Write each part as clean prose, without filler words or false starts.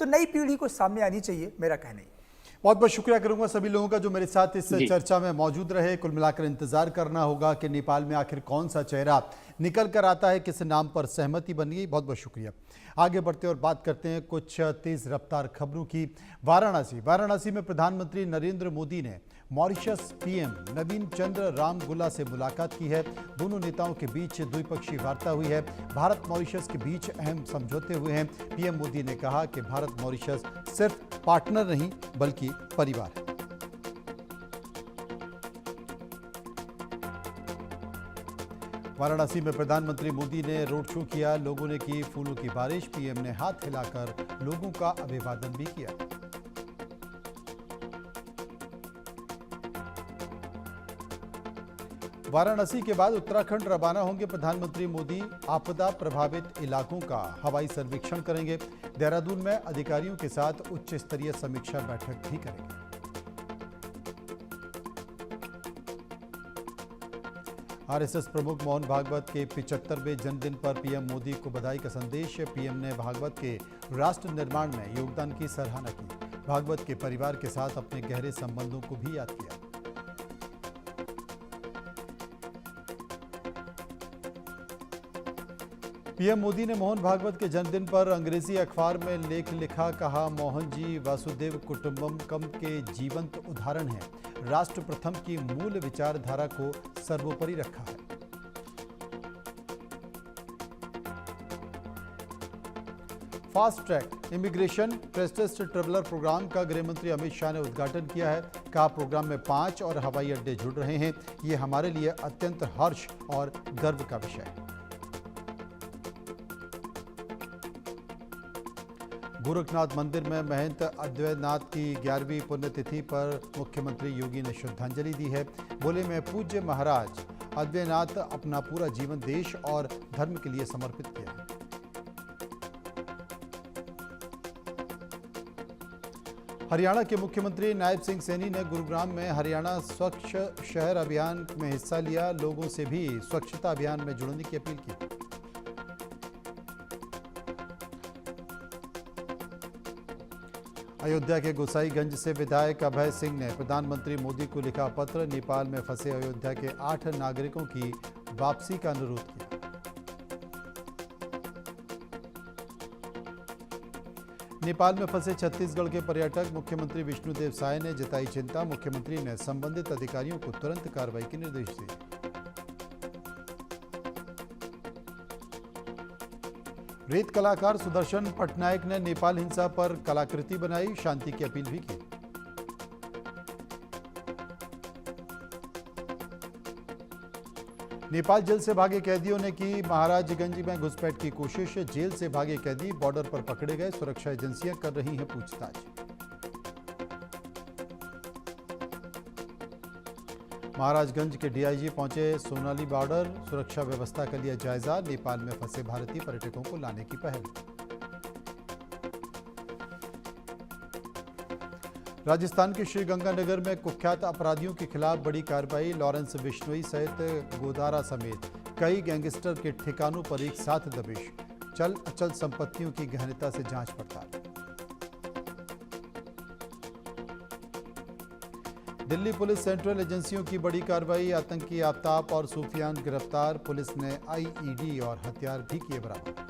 तो नई पीढ़ी को सामने आनी चाहिए, मेरा कहना है। बहुत बहुत शुक्रिया करूंगा सभी लोगों का जो मेरे साथ इस जी। चर्चा में मौजूद रहे। कुल मिलाकर इंतजार करना होगा कि नेपाल में आखिर कौन सा चेहरा निकल कर आता है, किस नाम पर सहमति बन गई। बहुत बहुत शुक्रिया। आगे बढ़ते और बात करते हैं कुछ तेज रफ्तार खबरों की। वाराणसी में प्रधानमंत्री नरेंद्र मोदी ने मॉरिशस पीएम नवीन चंद्र रामगुला से मुलाकात की है। दोनों नेताओं के बीच द्विपक्षीय वार्ता हुई है। भारत मॉरिशस के बीच अहम समझौते हुए हैं। पीएम मोदी ने कहा कि भारत मॉरिशस सिर्फ पार्टनर नहीं बल्कि परिवार है। वाराणसी में प्रधानमंत्री मोदी ने रोड शो किया। लोगों ने की फूलों की बारिश। पीएम ने हाथ हिलाकर लोगों का अभिवादन भी किया। वाराणसी के बाद उत्तराखंड रवाना होंगे प्रधानमंत्री मोदी। आपदा प्रभावित इलाकों का हवाई सर्वेक्षण करेंगे। देहरादून में अधिकारियों के साथ उच्च स्तरीय समीक्षा बैठक भी करेंगे। आरएसएस प्रमुख मोहन भागवत के 75वें जन्मदिन पर पीएम मोदी को बधाई का संदेश। पीएम ने भागवत के राष्ट्र निर्माण में योगदान की सराहना की। भागवत के परिवार के साथ अपने गहरे संबंधों को भी याद किया। पीएम मोदी ने मोहन भागवत के जन्मदिन पर अंग्रेजी अखबार में लेख लिखा। कहा, मोहन जी वसुदेव कुटुंबकम के जीवंत उदाहरण हैं। राष्ट्र प्रथम की मूल विचारधारा को सर्वोपरि रखा है। Fast track immigration fastest traveller programme का गृह मंत्री अमित शाह ने उद्घाटन किया है। कहा, प्रोग्राम में 5 और हवाई अड्डे जुड़ रहे हैं। ये हमारे लिए अत्यंत हर्ष और गर्व का विषय है। गोरखनाथ मंदिर में महंत अद्वैतनाथ की 11वीं पुण्यतिथि पर मुख्यमंत्री योगी ने श्रद्धांजलि दी है। बोले, मैं पूज्य महाराज अद्वैतनाथ अपना पूरा जीवन देश और धर्म के लिए समर्पित किया है। हरियाणा के मुख्यमंत्री नायब सिंह सैनी ने गुरुग्राम में हरियाणा स्वच्छ शहर अभियान में हिस्सा लिया। लोगों से भी स्वच्छता अभियान में जुड़ने की अपील की। अयोध्या के गोसाईगंज से विधायक अभय सिंह ने प्रधानमंत्री मोदी को लिखा पत्र। नेपाल में फंसे अयोध्या के 8 नागरिकों की वापसी का अनुरोध किया। नेपाल में फंसे छत्तीसगढ़ के पर्यटक मुख्यमंत्री विष्णुदेव साय ने जताई चिंता। मुख्यमंत्री ने संबंधित अधिकारियों को तुरंत कार्रवाई के निर्देश दिए। रेत कलाकार सुदर्शन पटनायक ने नेपाल हिंसा पर कलाकृति बनाई। शांति की अपील भी की। नेपाल जेल से भागे कैदियों ने की महाराजगंज में घुसपैठ की कोशिश। जेल से भागे कैदी बॉर्डर पर पकड़े गए। सुरक्षा एजेंसियां कर रही हैं पूछताछ। महाराजगंज के डीआईजी पहुंचे सोनाली बॉर्डर। सुरक्षा व्यवस्था का लिया जायजा। नेपाल में फंसे भारतीय पर्यटकों को लाने की पहल। राजस्थान के श्रीगंगानगर में कुख्यात अपराधियों के खिलाफ बड़ी कार्रवाई। लॉरेंस बिश्नोई सहित गोदारा समेत कई गैंगस्टर के ठिकानों पर एक साथ दबिश। चल अचल संपत्तियों की गहनता से जांच पड़ताल। दिल्ली पुलिस सेंट्रल एजेंसियों की बड़ी कार्रवाई। आतंकी आफ्ताब और सूफियान गिरफ्तार। पुलिस ने आईईडी और हथियार भी किए बरामद।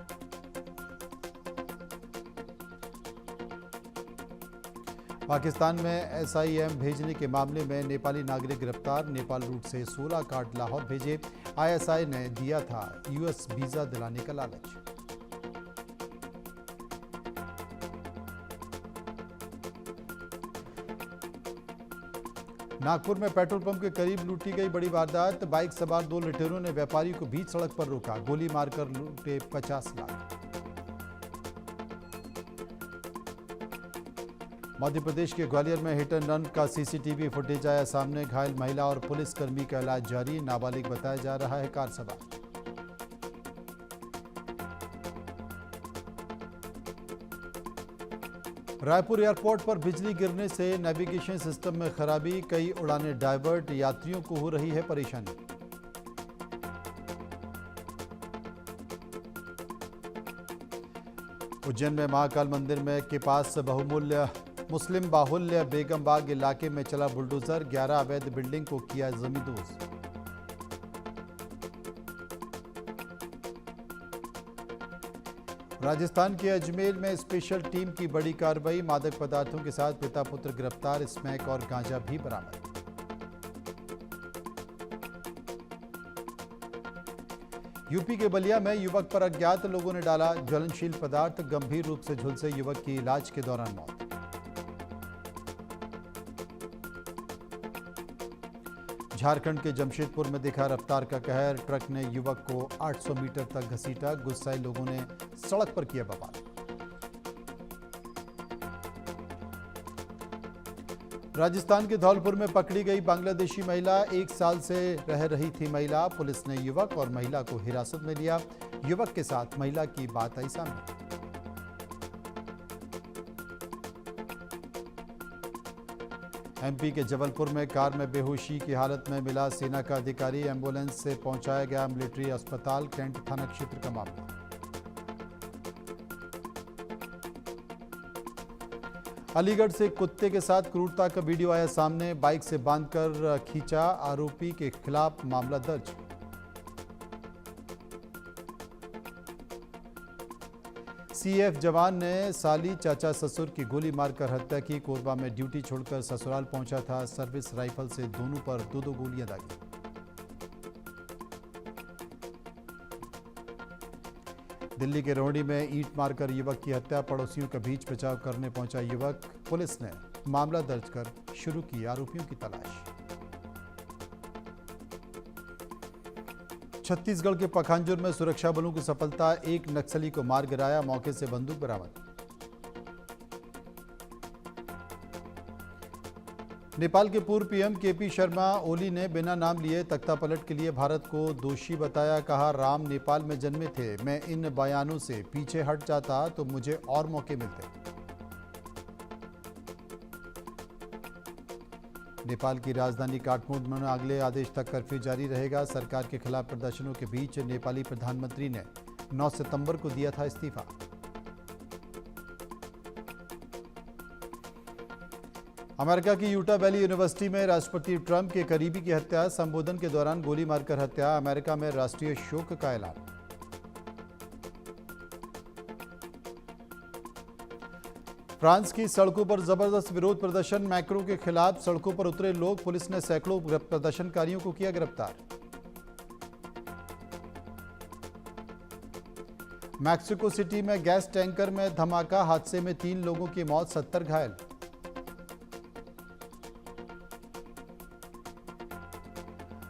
पाकिस्तान में एसआईएम भेजने के मामले में नेपाली नागरिक गिरफ्तार। नेपाल रूट से 16 कार्ड लाहौर भेजे। आईएसआई ने दिया था यूएस वीजा दिलाने का लालच। नागपुर में पेट्रोल पंप के करीब लूटी गई बड़ी वारदात। बाइक सवार 2 लुटेरों ने व्यापारी को बीच सड़क पर रोका। गोली मारकर लूटे 50 लाख। मध्य प्रदेश के ग्वालियर में हिट एंड रन का सीसीटीवी फुटेज आया सामने। घायल महिला और पुलिसकर्मी का इलाज जारी। नाबालिग बताया जा रहा है कार सवार। रायपुर एयरपोर्ट पर बिजली गिरने से नेविगेशन सिस्टम में खराबी। कई उड़ानें डाइवर्ट। यात्रियों को हो रही है परेशानी। उज्जैन में महाकाल मंदिर में के पास बहुमूल्य मुस्लिम बाहुल्य बेगम बाग इलाके में चला बुलडोजर, 11 अवैध बिल्डिंग को किया जमींदोज। राजस्थान के अजमेर में स्पेशल टीम की बड़ी कार्रवाई, मादक पदार्थों के साथ पिता पुत्र गिरफ्तार, स्मैक और गांजा भी बरामद। यूपी के बलिया में युवक पर अज्ञात लोगों ने डाला ज्वलनशील पदार्थ, गंभीर रूप से झुलसे युवक की इलाज के दौरान मौत। झारखंड के जमशेदपुर में दिखा रफ्तार का कहर, ट्रक ने युवक को 800 मीटर तक घसीटा, गुस्साए लोगों ने सड़क पर किया बवाल। राजस्थान के धौलपुर में पकड़ी गई बांग्लादेशी महिला, 1 साल से रह रही थी महिला, पुलिस ने युवक और महिला को हिरासत में लिया, युवक के साथ महिला की बात आई सामने। एमपी के जबलपुर में कार में बेहोशी की हालत में मिला सेना का अधिकारी, एम्बुलेंस से पहुंचाया गया मिलिट्री अस्पताल, कैंट थाना क्षेत्र का मामला। अलीगढ़ से कुत्ते के साथ क्रूरता का वीडियो आया सामने, बाइक से बांधकर खींचा, आरोपी के खिलाफ मामला दर्ज। सीएफ जवान ने साली चाचा ससुर की गोली मारकर हत्या की, कोरबा में ड्यूटी छोड़कर ससुराल पहुंचा था, सर्विस राइफल से दोनों पर 2-2 गोलियां दागी। दिल्ली के रोहड़ी में ईंट मारकर युवक की हत्या, पड़ोसियों के बीच बचाव करने पहुंचा युवक, पुलिस ने मामला दर्ज कर शुरू की आरोपियों की तलाश। छत्तीसगढ़ के पखांजूर में सुरक्षा बलों की सफलता, एक नक्सली को मार गिराया, मौके से बंदूक बरामद। नेपाल के पूर्व पीएम केपी शर्मा ओली ने बिना नाम लिए तख्तापलट के लिए भारत को दोषी बताया, कहा राम नेपाल में जन्मे थे, मैं इन बयानों से पीछे हट जाता तो मुझे और मौके मिलते। नेपाल की राजधानी काठमांडू में अगले आदेश तक कर्फ्यू जारी रहेगा, सरकार के खिलाफ प्रदर्शनों के बीच नेपाली प्रधानमंत्री ने 9 सितंबर को दिया था इस्तीफा। अमेरिका की यूटा वैली यूनिवर्सिटी में राष्ट्रपति ट्रंप के करीबी की हत्या, संबोधन के दौरान गोली मारकर हत्या, अमेरिका में राष्ट्रीय शोक का ऐलान। फ्रांस की सड़कों पर जबरदस्त विरोध प्रदर्शन, मैक्रों के खिलाफ सड़कों पर उतरे लोग, पुलिस ने सैकड़ों प्रदर्शनकारियों को किया गिरफ्तार। मैक्सिको सिटी में गैस टैंकर में धमाका, हादसे में 3 लोगों की मौत, 70 घायल।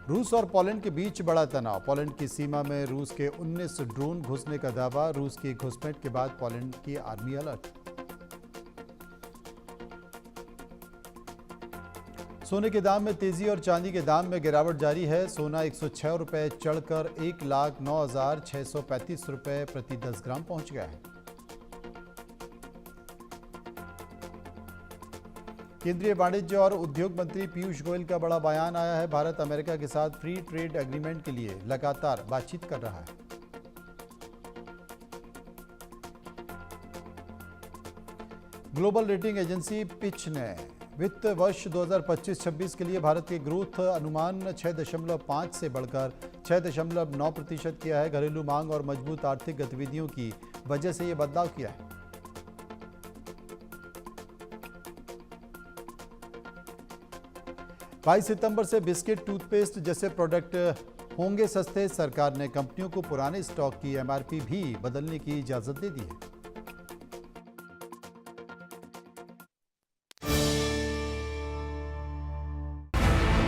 रूस और पोलैंड के बीच बड़ा तनाव, पोलैंड की सीमा में रूस के 19 ड्रोन घुसने का दावा, रूस की घुसपैठ के बाद पोलैंड की आर्मी अलर्ट। सोने के दाम में तेजी और चांदी के दाम में गिरावट जारी है, सोना 106 रुपए चढ़कर 1,09,635 रुपए प्रति 10 ग्राम पहुंच गया है। केंद्रीय वाणिज्य और उद्योग मंत्री पीयूष गोयल का बड़ा बयान आया है, भारत अमेरिका के साथ फ्री ट्रेड एग्रीमेंट के लिए लगातार बातचीत कर रहा है। ग्लोबल रेटिंग एजेंसी पिच ने वित्त वर्ष 2025-26 के लिए भारत के ग्रोथ अनुमान 6.5 से बढ़कर 6.9% किया है, घरेलू मांग और मजबूत आर्थिक गतिविधियों की वजह से यह बदलाव किया है। 22 सितंबर से बिस्किट, टूथपेस्ट जैसे प्रोडक्ट होंगे सस्ते, सरकार ने कंपनियों को पुराने स्टॉक की एमआरपी भी बदलने की इजाजत दे दी है।